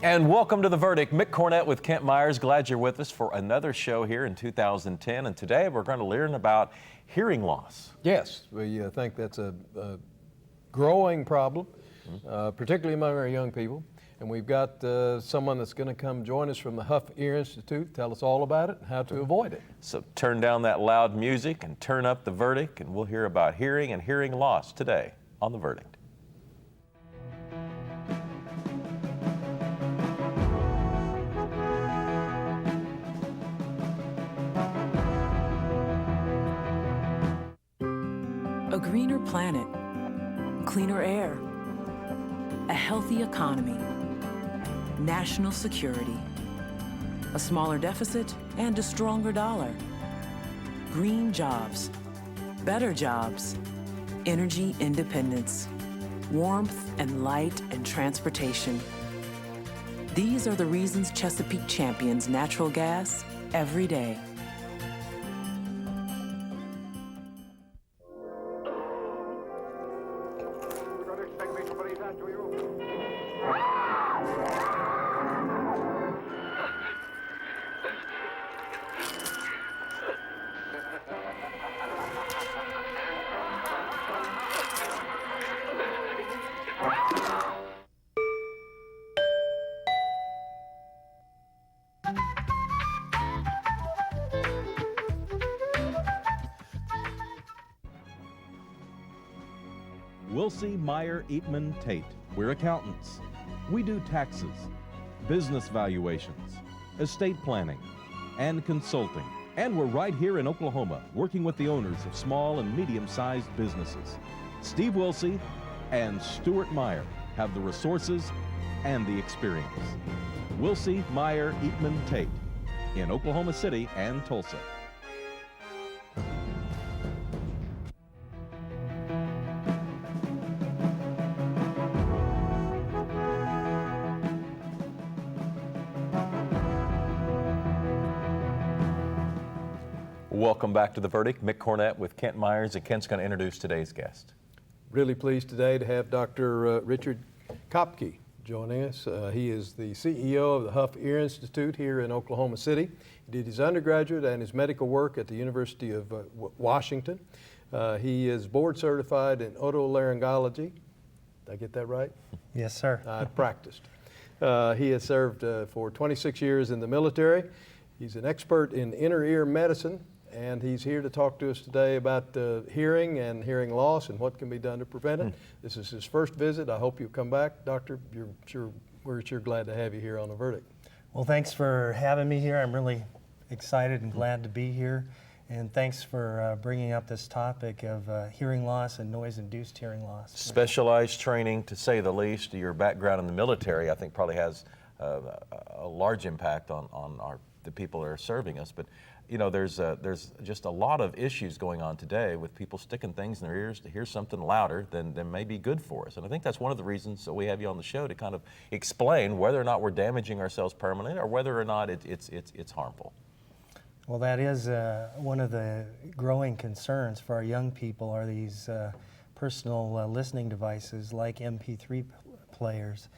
And welcome to The Verdict. Mick Cornett with Kent Myers. Glad you're with us for another show here in 2010. And today we're going to learn about hearing loss. Yes, we think that's a growing problem, particularly among our young people. And we've got someone that's going to come join us from the Hough Ear Institute, tell us all about it and how to avoid it. So turn down that loud music and turn up The Verdict, and we'll hear about hearing and hearing loss today on The Verdict. A greener planet, cleaner air, a healthy economy, national security, a smaller deficit and a stronger dollar, green jobs, better jobs, energy independence, warmth and light and transportation. These are the reasons Chesapeake champions natural gas every day. Wilsey, Meyer, Eatman, Tate. We're accountants. We do taxes, business valuations, estate planning, and consulting. And we're right here in Oklahoma, working with the owners of small and medium-sized businesses. Steve Wilsey and Stuart Meyer have the resources and the experience. Wilsey, Meyer, Eatman, Tate in Oklahoma City and Tulsa. Welcome back to The Verdict. Mick Cornett with Kent Myers, and Kent's going to introduce today's guest. Really pleased today to have Dr. Richard Kopke joining us. He is the CEO of the Hough Ear Institute here in Oklahoma City. He did his undergraduate and his medical work at the University of Washington. He is board certified in otolaryngology. Did I get that right? Yes, sir. I practiced. He has served for 26 years in the military. He's an expert in inner ear medicine, and he's here to talk to us today about hearing and hearing loss and what can be done to prevent it. This is his first visit. I hope you'll come back, Doctor. We're sure glad to have you here on The Verdict. Well, thanks for having me here. I'm really excited and glad to be here. And thanks for bringing up this topic of hearing loss and noise-induced hearing loss. Specialized training, to say the least. Your background in the military, I think, probably has a large impact on the people that are serving us. But you know, there's just a lot of issues going on today with people sticking things in their ears to hear something louder than may be good for us. And I think that's one of the reasons that we have you on the show, to kind of explain whether or not we're damaging ourselves permanently or whether or not it's harmful. Well, that is one of the growing concerns for our young people, are these personal listening devices like MP3 players.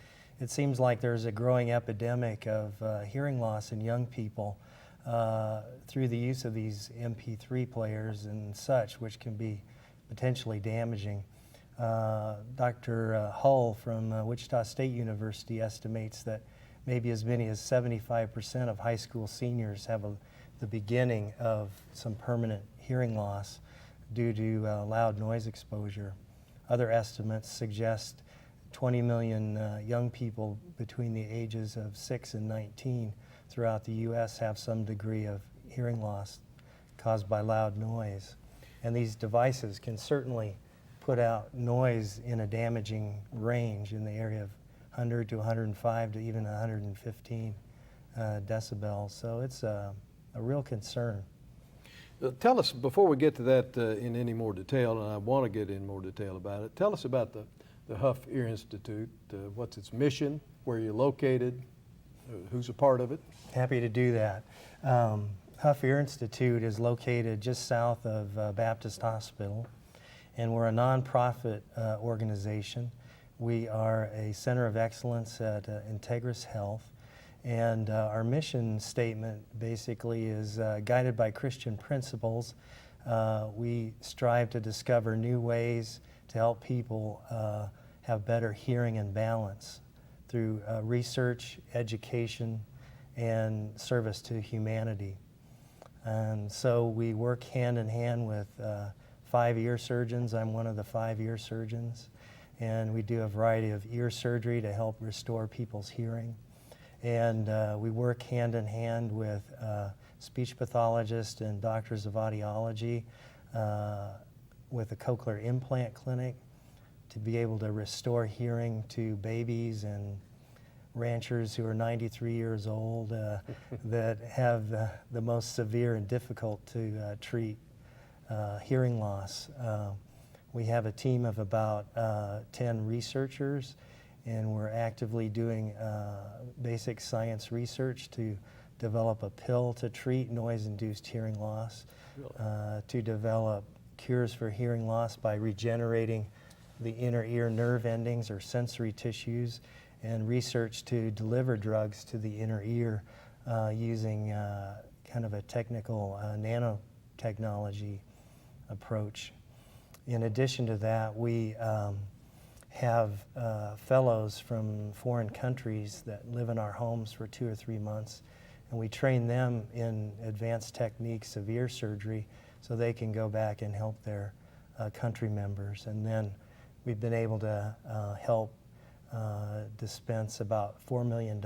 It seems like there's a growing epidemic of hearing loss in young people through the use of these MP3 players and such, which can be potentially damaging. Dr. Hull from Wichita State University estimates that maybe as many as 75% of high school seniors have the beginning of some permanent hearing loss due to loud noise exposure. Other estimates suggest 20 million young people between the ages of 6 and 19 throughout the U.S. have some degree of hearing loss caused by loud noise. And these devices can certainly put out noise in a damaging range in the area of 100 to 105 to even 115 decibels. So it's a real concern. Tell us, before we get to that in any more detail, and I want to get in more detail about it, tell us about the Hough Ear Institute. What's its mission, where you're located, who's a part of it? Happy to do that. Hough Ear Institute is located just south of Baptist Hospital, and we're a nonprofit organization. We are a center of excellence at Integris Health, and our mission statement basically is guided by Christian principles. We strive to discover new ways to help people have better hearing and balance through research, education, and service to humanity. And so we work hand in hand with 5 ear surgeons. I'm one of the 5 ear surgeons. And we do a variety of ear surgery to help restore people's hearing. And we work hand in hand with speech pathologists and doctors of audiology with the Cochlear Implant Clinic to be able to restore hearing to babies and ranchers who are 93 years old that have the most severe and difficult to treat hearing loss. We have a team of about 10 researchers, and we're actively doing basic science research to develop a pill to treat noise-induced hearing loss, to develop cures for hearing loss by regenerating the inner ear nerve endings or sensory tissues, and research to deliver drugs to the inner ear using kind of a technical nanotechnology approach. In addition to that, we have fellows from foreign countries that live in our homes for 2 or 3 months, and we train them in advanced techniques of ear surgery so they can go back and help their country members. And then we've been able to help dispense about $4 million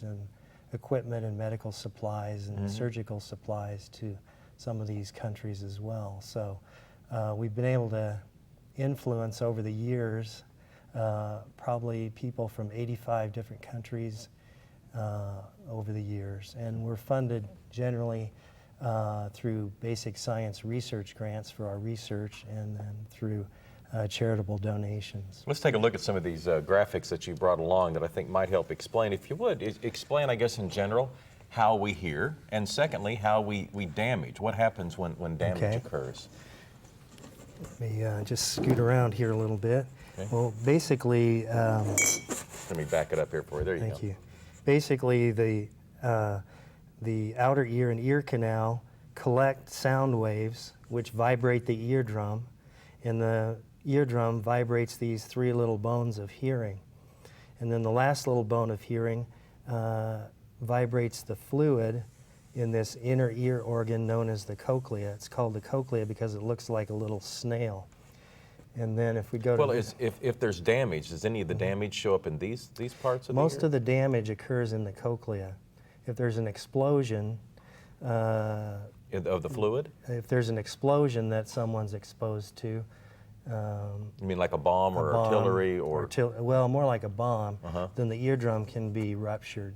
in equipment and medical supplies and surgical supplies to some of these countries as well. So we've been able to influence over the years probably people from 85 different countries over the years. And we're funded generally through basic science research grants for our research, and then through charitable donations. Let's take a look at some of these graphics that you brought along that I think might help explain. If you would, explain, I guess, in general, how we hear, and secondly, how we damage. What happens when damage occurs? Let me just scoot around here a little bit. Okay. Well, basically... Let me back it up here for you. There you go. Thank you. Basically, the outer ear and ear canal collect sound waves which vibrate the eardrum, and the eardrum vibrates these 3 little bones of hearing. And then the last little bone of hearing vibrates the fluid in this inner ear organ known as the cochlea. It's called the cochlea because it looks like a little snail. And then if we go to... Well, if there's damage, does any of the damage show up in these parts of the ear? Most of the damage occurs in the cochlea. If there's an explosion... of the fluid? If there's an explosion that someone's exposed to... you mean like a bomb or artillery? Well, more like a bomb, then the eardrum can be ruptured.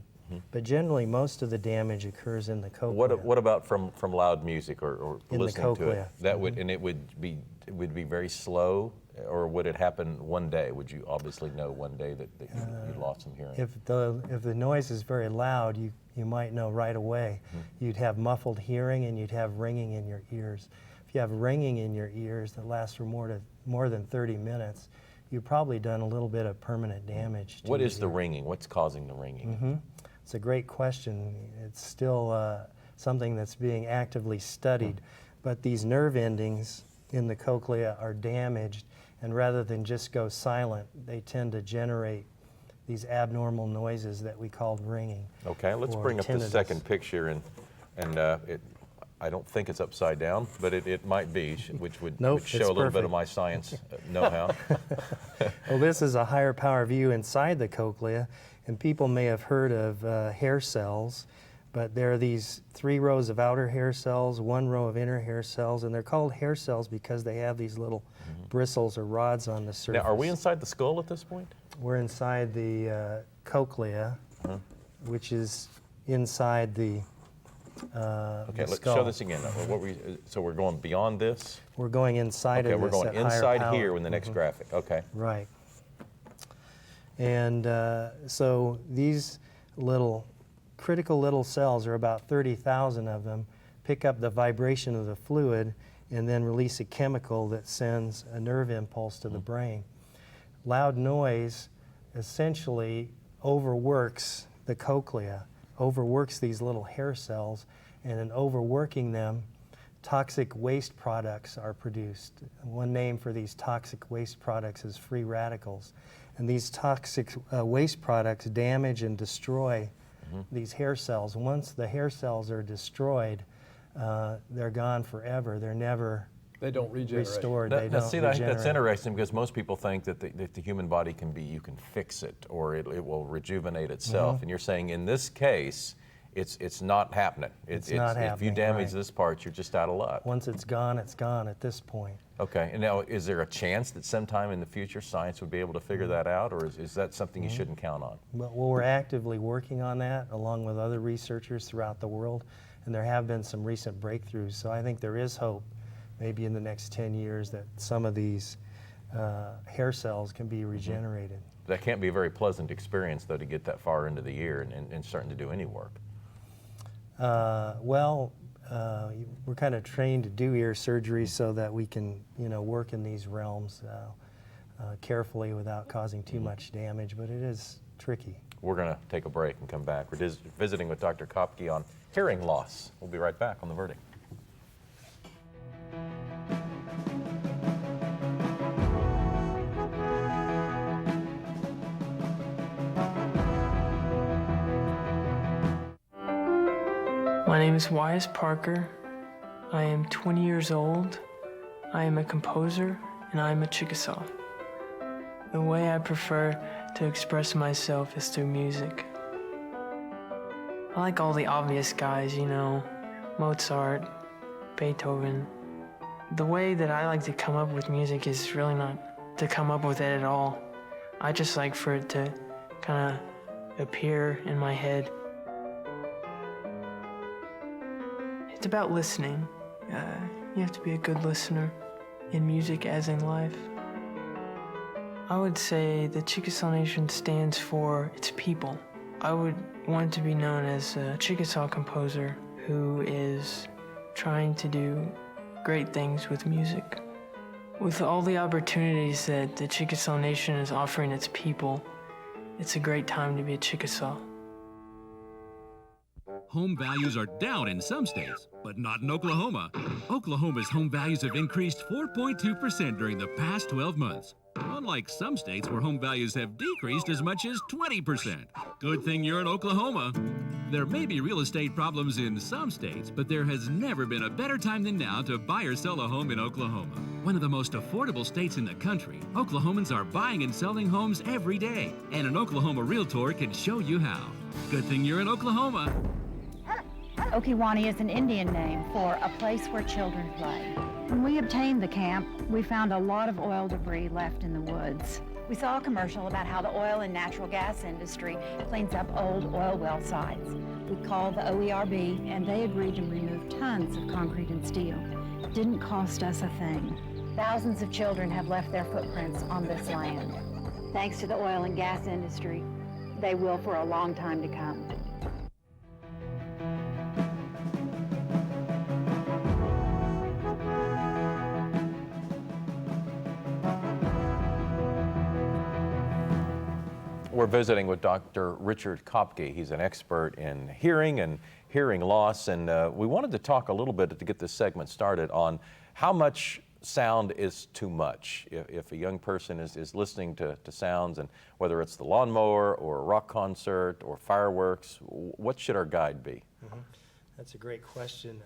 But generally, most of the damage occurs in the cochlea. What about from loud music or In the listening to it? cochlea. That would, and it would be very slow, or would it happen one day? Would you obviously know one day that you lost some hearing? If the noise is very loud, you might know right away. You'd have muffled hearing and you'd have ringing in your ears. If you have ringing in your ears that lasts for more than 30 minutes, you've probably done a little bit of permanent damage to What your is the ringing? What's causing the ringing? It's a great question. It's still something that's being actively studied. But these nerve endings in the cochlea are damaged, and rather than just go silent, they tend to generate these abnormal noises that we call ringing. Okay, let's bring up the second picture, and I don't think it's upside down, but it might be, which would show a little bit of my science know-how. Well, this is a higher power view inside the cochlea, and people may have heard of hair cells, but there are these 3 rows of outer hair cells, 1 row of inner hair cells, and they're called hair cells because they have these little bristles or rods on the surface. Now, are we inside the skull at this point? We're inside the cochlea, which is inside the Okay, let's skull. show this again. So we're going beyond this? We're going inside Okay, of we're this going at higher inside power. here in the next graphic. Okay. Right. And so these critical little cells, are about 30,000 of them, pick up the vibration of the fluid and then release a chemical that sends a nerve impulse to the brain. loud noise essentially overworks the cochlea, overworks these little hair cells, and in overworking them, toxic waste products are produced. One name for these toxic waste products is free radicals. And these toxic waste products damage and destroy these hair cells. Once the hair cells are destroyed, they're gone forever. They're never They don't regenerate. restored. That, They that- don't see, I think that's regenerate. interesting because most people think that the human body can be, you can fix it or it will rejuvenate itself. And you're saying in this case, it's not happening. It's not If you happening, damage right. this part, you're just out of luck. Once it's gone at this point. Okay, and now is there a chance that sometime in the future science would be able to figure that out, or is that something you shouldn't count on? Well, we're actively working on that along with other researchers throughout the world, and there have been some recent breakthroughs. So I think there is hope, maybe in the next 10 years, that some of these hair cells can be regenerated. That can't be a very pleasant experience, though, to get that far into the year and starting to do any work. We're kind of trained to do ear surgery so that we can, work in these realms carefully without causing too much damage, but it is tricky. We're going to take a break and come back. We're visiting with Dr. Kopke on hearing loss. We'll be right back on The Verdict. My name is Wyatt Parker. I am 20 years old. I am a composer and I am a Chickasaw. The way I prefer to express myself is through music. I like all the obvious guys, Mozart, Beethoven. The way that I like to come up with music is really not to come up with it at all. I just like for it to kind of appear in my head. It's about listening. You have to be a good listener in music as in life. I would say the Chickasaw Nation stands for its people. I would want to be known as a Chickasaw composer who is trying to do great things with music. With all the opportunities that the Chickasaw Nation is offering its people, it's a great time to be a Chickasaw. Home values are down in some states, but not in Oklahoma. Oklahoma's home values have increased 4.2% during the past 12 months. Unlike some states where home values have decreased as much as 20%. Good thing you're in Oklahoma. There may be real estate problems in some states, but there has never been a better time than now to buy or sell a home in Oklahoma. One of the most affordable states in the country, Oklahomans are buying and selling homes every day, and an Oklahoma Realtor can show you how. Good thing you're in Oklahoma. Okiwani is an Indian name for a place where children play. When we obtained the camp, we found a lot of oil debris left in the woods. We saw a commercial about how the oil and natural gas industry cleans up old oil well sites. We called the OERB and they agreed to remove tons of concrete and steel. It didn't cost us a thing. Thousands of children have left their footprints on this land. Thanks to the oil and gas industry, they will for a long time to come. We're visiting with Dr. Richard Kopke. He's an expert in hearing and hearing loss, and we wanted to talk a little bit to get this segment started on how much sound is too much. If a young person is listening to sounds, and whether it's the lawnmower or a rock concert or fireworks, what should our guide be? That's a great question.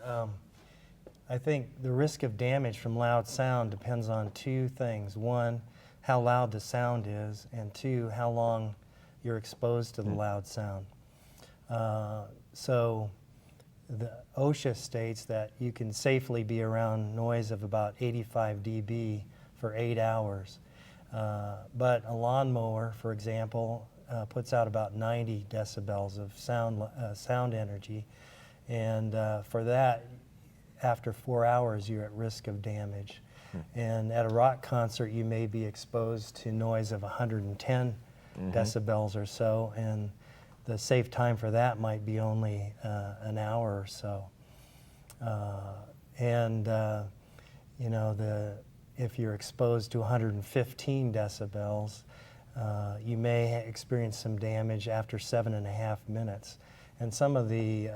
I think the risk of damage from loud sound depends on two things. One, how loud the sound is, and two, how long you're exposed to the loud sound. So the OSHA states that you can safely be around noise of about 85 dB for 8 hours. But a lawnmower, for example, puts out about 90 decibels of sound energy. And for that, after 4 hours, you're at risk of damage. And at a rock concert, you may be exposed to noise of 110 decibels or so, and the safe time for that might be only an hour or so. You know, the if you're exposed to 115 decibels, you may experience some damage after 7.5 minutes. And some of the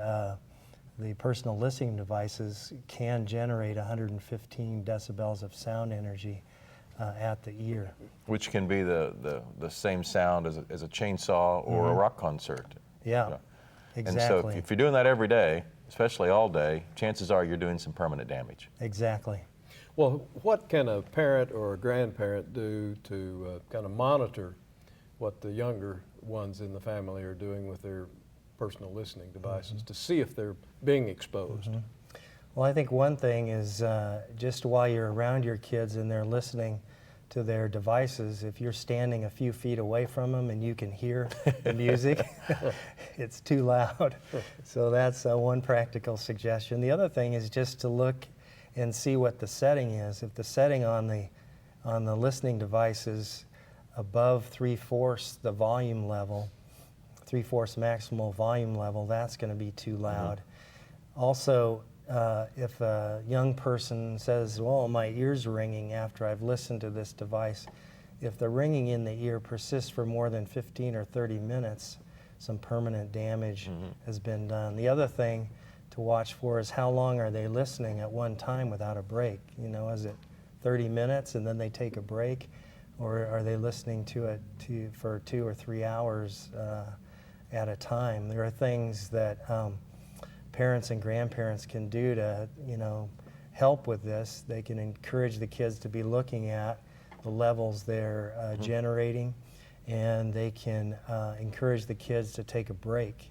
personal listening devices can generate 115 decibels of sound energy at the ear. Which can be the same sound as a chainsaw or a rock concert. Yeah, And so exactly. if you're doing that every day, especially all day, chances are you're doing some permanent damage. Exactly. Well, what can a parent or a grandparent do to kind of monitor what the younger ones in the family are doing with their personal listening devices to see if they're being exposed? Well, I think one thing is just while you're around your kids and they're listening to their devices, if you're standing a few feet away from them and you can hear the music, it's too loud. So that's one practical suggestion. The other thing is just to look and see what the setting is. If the setting on the listening device is above 3/4 the volume level, 3/4 maximal volume level, that's going to be too loud. Also, if a young person says, well, my ear's ringing after I've listened to this device, if the ringing in the ear persists for more than 15 or 30 minutes, some permanent damage has been done. The other thing to watch for is how long are they listening at one time without a break? You know, is it 30 minutes and then they take a break? Or are they listening to it for 2 or 3 hours at a time? There are things that parents and grandparents can do to, you know, help with this. They can encourage the kids to be looking at the levels they're generating, and they can encourage the kids to take a break.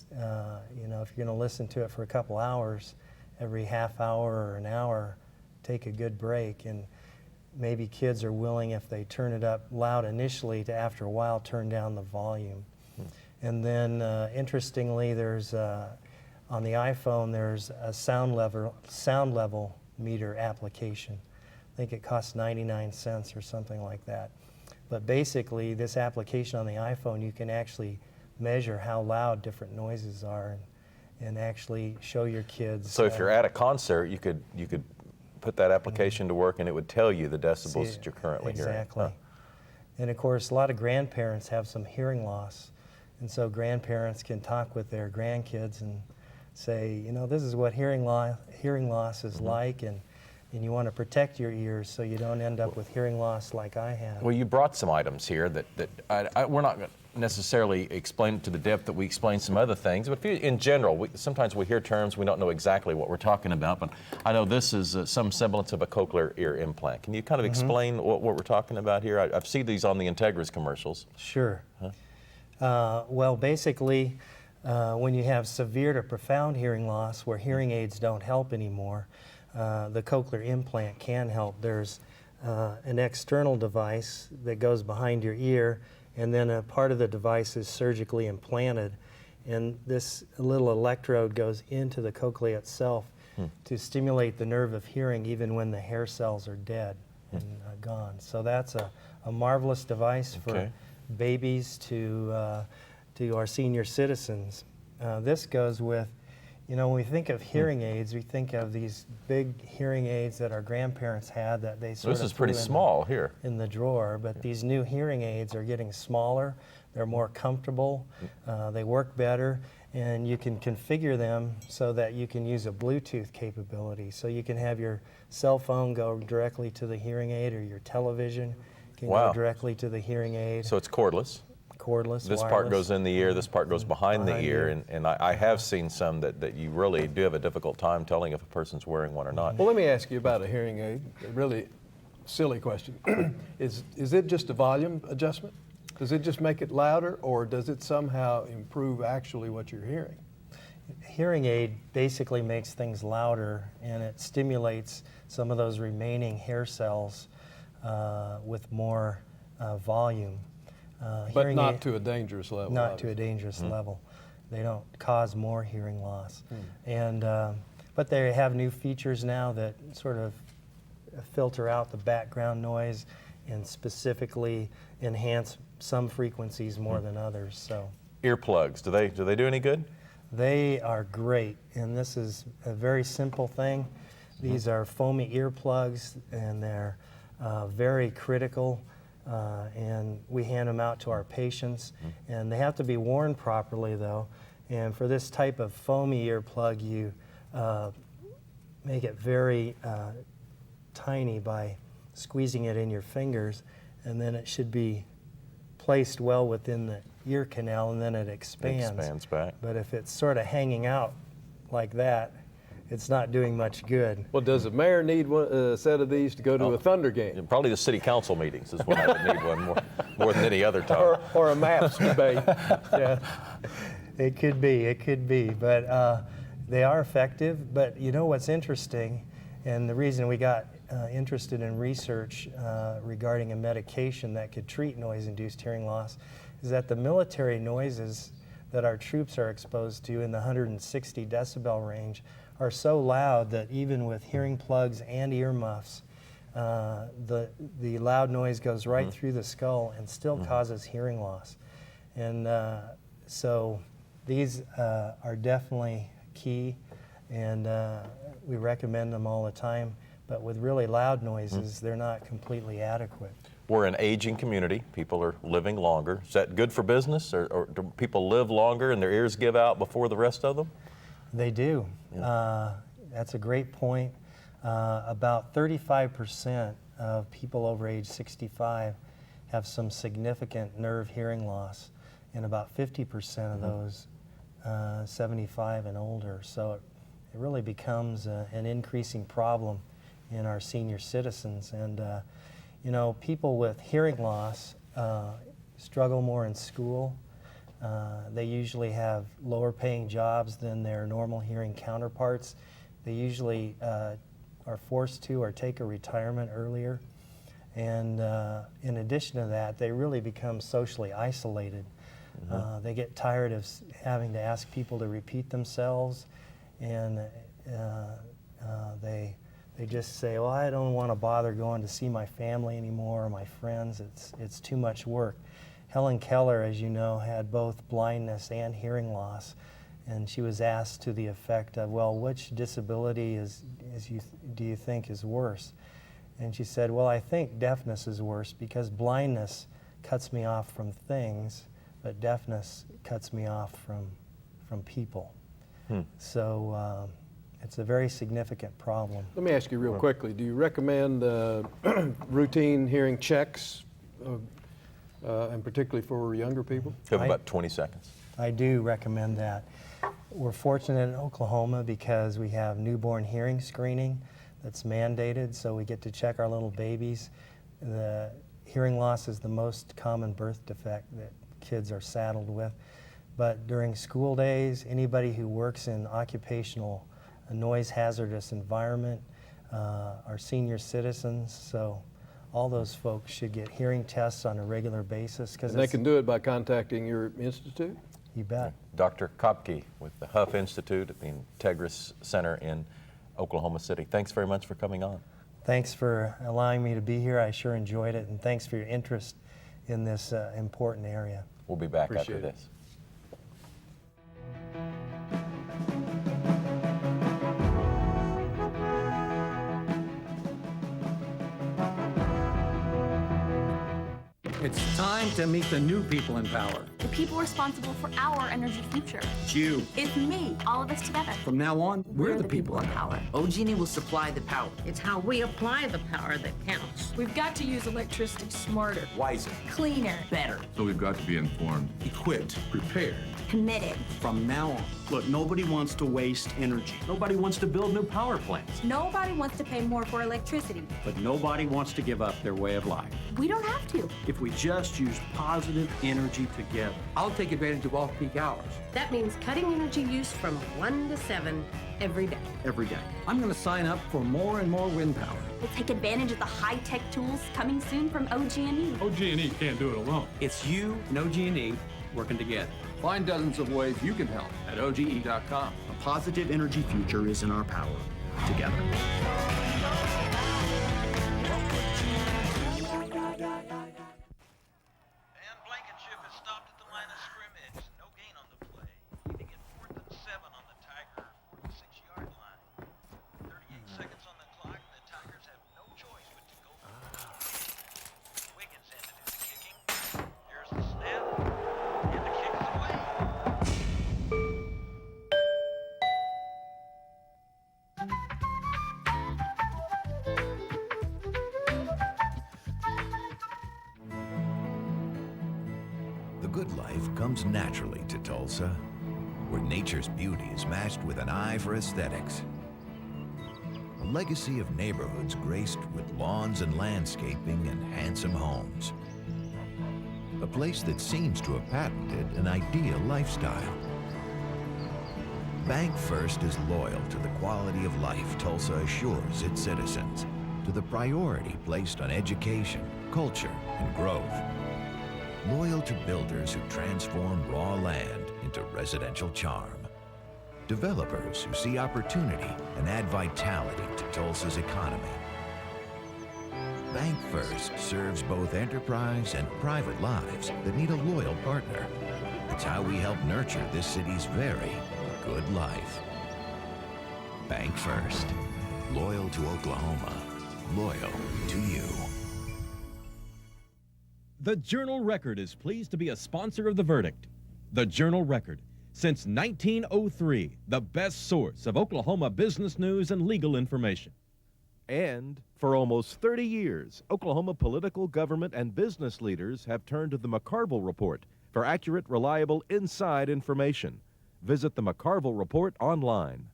You know, if you're going to listen to it for a couple hours, every half hour or an hour, take a good break. And maybe kids are willing, if they turn it up loud initially, to after a while turn down the volume. And then interestingly, there's on the iPhone there's a sound level meter application. I think it costs 99 cents or something like that. But basically, this application on the iPhone, you can actually measure how loud different noises are and actually show your kids. So if you're at a concert, you could put that application to work and it would tell you the decibels that you're currently hearing. Exactly. And of course, a lot of grandparents have some hearing loss. And so grandparents can talk with their grandkids and say, you know, this is what hearing loss is like, and you want to protect your ears so you don't end up with hearing loss like I have. Well, you brought some items here that we're not going to necessarily explain to the depth that we explain some other things, but in general, sometimes we hear terms, we don't know exactly what we're talking about, but I know this is some semblance of a cochlear ear implant. Can you kind of explain what we're talking about here? I've seen these on the Integris commercials. Sure. Well, basically, when you have severe to profound hearing loss where hearing aids don't help anymore, the cochlear implant can help. There's an external device that goes behind your ear, and then a part of the device is surgically implanted, and this little electrode goes into the cochlea itself to stimulate the nerve of hearing even when the hair cells are dead and gone. So that's a marvelous device for babies to our senior citizens. This goes with, you know, when we think of hearing aids, we think of these big hearing aids that our grandparents had that they sort of This is pretty small here. in the drawer, but these new hearing aids are getting smaller, they're more comfortable, they work better, and you can configure them so that you can use a Bluetooth capability. So you can have your cell phone go directly to the hearing aid, or your television can go directly to the hearing aid. So it's cordless. Cordless, This wireless. part goes in the ear, this part goes behind the ear, and I have seen some that you really do have a difficult time telling if a person's wearing one or not. Well, let me ask you about a hearing aid. A really silly question. Is it just a volume adjustment? Does it just make it louder, or does it somehow improve actually what you're hearing? Hearing aid basically makes things louder, and it stimulates some of those remaining hair cells with more volume. But not to a dangerous level. Not to a dangerous level. They don't cause more hearing loss. And but they have new features now that sort of filter out the background noise and specifically enhance some frequencies more than others. So Earplugs, do they do any good? they are great, and this is a very simple thing. These are foamy earplugs, and they're very critical, and we hand them out to our patients. And they have to be worn properly, though. And for this type of foamy earplug, you make it very tiny by squeezing it in your fingers, and then it should be placed well within the ear canal, and then it expands. It expands back. But if it's sort of hanging out like that, it's not doing much good. Well, does the mayor need a set of these to go to a Thunder game? Probably the city council meetings is when I would need one more than any other time. Or a maps debate? Yeah, it could be, but they are effective. But you know what's interesting, and the reason we got interested in research regarding a medication that could treat noise-induced hearing loss is that the military noises that our troops are exposed to in the 160 decibel range are so loud that even with hearing plugs and earmuffs, the loud noise goes right through the skull and still causes hearing loss. And so these are definitely key, and we recommend them all the time. But with really loud noises, they're not completely adequate. We're an aging community. People are living longer. Is that good for business, or do people live longer and their ears give out before the rest of them? They do. That's a great point. About 35% of people over age 65 have some significant nerve hearing loss, and about 50% of those 75 and older. So it really becomes an increasing problem in our senior citizens. And you know, people with hearing loss struggle more in school. They usually have lower paying jobs than their normal hearing counterparts. They usually are forced to or take a retirement earlier. And in addition to that, they really become socially isolated. They get tired of having to ask people to repeat themselves, and they just say, well, I don't want to bother going to see my family anymore or my friends. It's too much work. Helen Keller, as you know, had both blindness and hearing loss, and she was asked to the effect of, well, which disability do you think is worse? And she said, well, I think deafness is worse because blindness cuts me off from things, but deafness cuts me off from people. So it's a very significant problem. Let me ask you real quickly, do you recommend routine hearing checks, and particularly for younger people? You have about 20 seconds. I do recommend that. We're fortunate in Oklahoma because we have newborn hearing screening that's mandated, so we get to check our little babies. The hearing loss is the most common birth defect that kids are saddled with. But during school days, anybody who works in occupational noise hazardous environment, our senior citizens, so all those folks should get hearing tests on a regular basis. And they can do it by contacting your institute? You bet. Dr. Kopke with the Hough Institute at the Integris Center in Oklahoma City. Thanks very much for coming on. Thanks for allowing me to be here. I sure enjoyed it, and thanks for your interest in this important area. We'll be back Appreciate after it. this. It's time to meet the new people in power. The people responsible for our energy future. It's you. It's me, all of us together. From now on, we're the people in power. OG&E will supply the power. It's how we apply the power that counts. We've got to use electricity smarter, Wiser. cleaner, Better. So we've got to be informed. Equipped. Prepared. committed. From now on, look, nobody wants to waste energy. Nobody wants to build new power plants. Nobody wants to pay more for electricity. But nobody wants to give up their way of life. We don't have to. If we just use positive energy together. I'll take advantage of off-peak hours. That means cutting energy use from 1 to 7 every day. Every day. I'm going to sign up for more and more wind power. We'll take advantage of the high-tech tools coming soon from OG&E. OG&E can't do it alone. It's you and OG&E working together. Find dozens of ways you can help at OGE.com. A positive energy future is in our power. Together. Blankenship has stopped at the line of scrimmage. No gain on the play. Leaving it 4th and 7 on the Tiger 46-yard line. 38 seconds on the The good life comes naturally to Tulsa, where nature's beauty is matched with an eye for aesthetics. A legacy of neighborhoods graced with lawns and landscaping and handsome homes. A place that seems to have patented an ideal lifestyle. Bank First is loyal to the quality of life Tulsa assures its citizens, to the priority placed on education, culture, and growth. Loyal to builders who transform raw land into residential charm. Developers who see opportunity and add vitality to Tulsa's economy. Bank First serves both enterprise and private lives that need a loyal partner. It's how we help nurture this city's very good life. Bank First. Loyal to Oklahoma. Loyal to you. The Journal-Record is pleased to be a sponsor of The Verdict. The Journal-Record, since 1903, the best source of Oklahoma business news and legal information. And for almost 30 years, Oklahoma political, government, and business leaders have turned to the McCarville Report for accurate, reliable, inside information. Visit the McCarville Report online.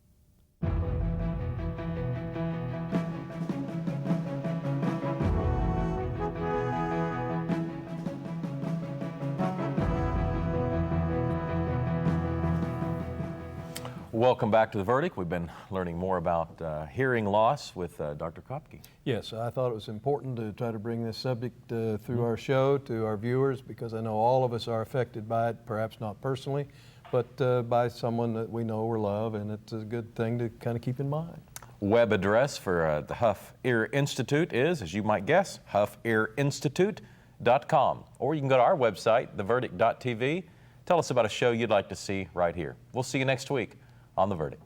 Welcome back to The Verdict. We've been learning more about hearing loss with Dr. Kopke. Yes, I thought it was important to try to bring this subject through our show to our viewers, because I know all of us are affected by it, perhaps not personally, but by someone that we know or love, and it's a good thing to kind of keep in mind. Web address for the Hough Ear Institute is, as you might guess, houghiearinstitute.com. Or you can go to our website, theverdict.tv. Tell us about a show you'd like to see right here. We'll see you next week on The Verdict.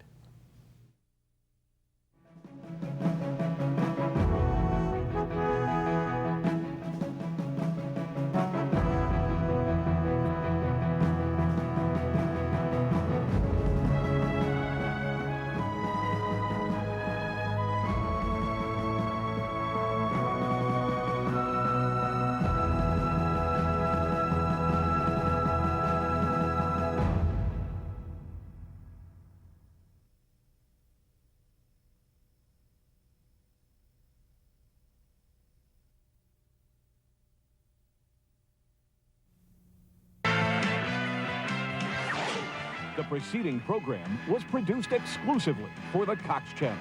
The preceding program was produced exclusively for the Cox Channel.